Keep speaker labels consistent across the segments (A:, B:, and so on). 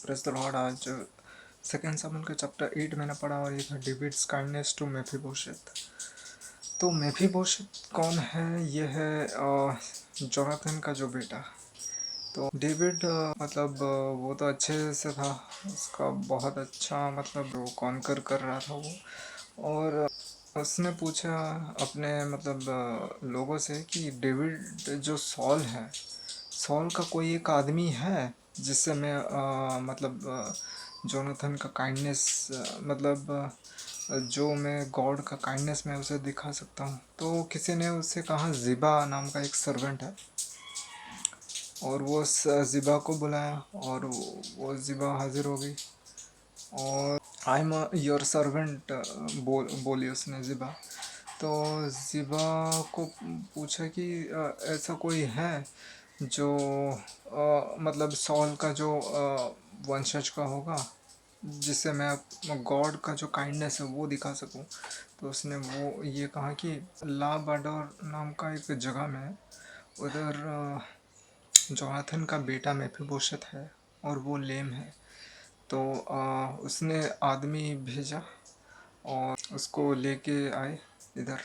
A: Praise the Lord. आज second शमूएल का चैप्टर 8 मैंने पढ़ा और ये था डेविड्स काइंडनेस टू मेफीबोशेथ। तो मेफीबोशेथ कौन है? ये है जोनाथन का जो बेटा। तो डेविड वो तो अच्छे से था, उसका बहुत अच्छा वो कॉन्कर कर रहा था वो। और उसने पूछा अपने लोगों से कि डेविड जो सॉल है, सॉल का कोई एक आदमी है जिससे मैं जोनाथन का काइंडनेस जो मैं गॉड का काइंडनेस मैं उसे दिखा सकता हूँ। तो किसी ने उससे कहा ज़िबा नाम का एक सर्वेंट है, और वो ज़िबा को बुलाया और वो ज़िबा हाजिर हो गई और आई एम योर सर्वेंट बोली उसने ज़िबा। तो ज़िबा को पूछा कि ऐसा कोई है जो सॉल का जो वंशज का होगा जिससे मैं गॉड का जो काइंडनेस है वो दिखा सकूं। तो उसने वो ये कहा कि ला बाडोर नाम का एक जगह में उधर जोनाथन का बेटा मेफीबोशेथ है और वो लेम है। तो उसने आदमी भेजा और उसको लेके आए इधर।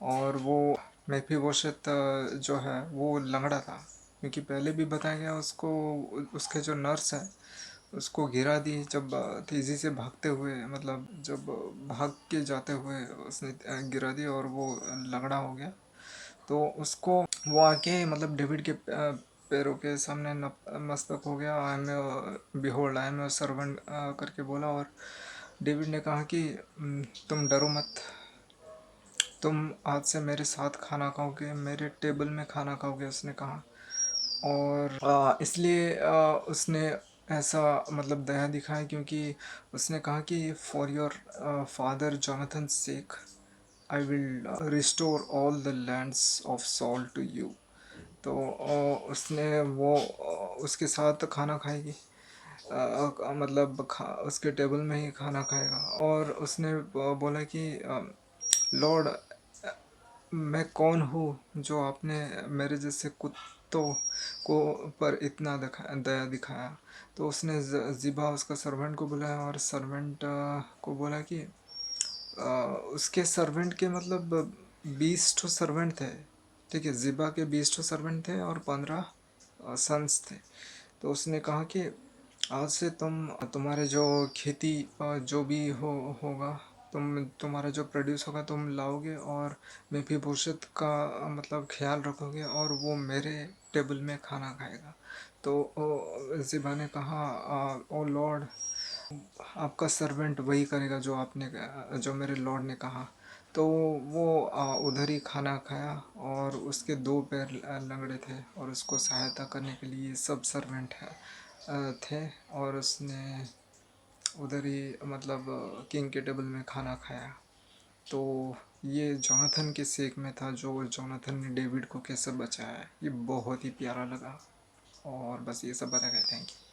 A: और वो मेफीबोशेथ जो है वो लंगड़ा था, क्योंकि पहले भी बताया गया उसको, उसके जो नर्स है उसको गिरा दी जब तेज़ी से भागते हुए, जब भाग के जाते हुए उसने गिरा दी और वो लंगड़ा हो गया। तो उसको वो आके डेविड के पैरों के सामने मस्तक हो गया। I am behold I am servant करके बोला। और डेविड ने कहा कि तुम डरो मत, तुम आज से मेरे साथ खाना खाओगे, मेरे टेबल में खाना खाओगे, उसने कहा। और इसलिए उसने ऐसा दया दिखाया, क्योंकि उसने कहा कि for your father Jonathan sake I will restore all the lands of Saul to you. तो उसने वो उसके साथ खाना खाएगी, उसके टेबल में ही खाना खाएगा। और उसने बोला कि लॉर्ड, मैं कौन हूँ जो आपने मेरे जैसे कुत्तों को पर इतना दया दिखाया। तो उसने ज़िबा उसका सर्वेंट को बुलाया और सर्वेंट को बोला कि उसके सर्वेंट के 20 ठो सर्वेंट थे, ठीक है। ज़िबा के 20 ठो सर्वेंट थे और 15 सन्स थे। तो उसने कहा कि आज से तुम्हारे जो खेती जो भी होगा, तुम्हारा जो प्रोड्यूस होगा तुम लाओगे और मेफीबोशेथ का ख्याल रखोगे और वो मेरे टेबल में खाना खाएगा। तो ज़िबा ने कहा ओ लॉर्ड, आपका सर्वेंट वही करेगा जो मेरे लॉर्ड ने कहा। तो वो उधर ही खाना खाया और उसके 2 पैर लंगड़े थे और उसको सहायता करने के लिए सब सर्वेंट थे। और उसने उधर ही किंग के टेबल में खाना खाया। तो ये जोनाथन के सेक में था, जो जोनाथन ने डेविड को कैसे बचाया। ये बहुत ही प्यारा लगा और बस ये सब बता गया। Thank you.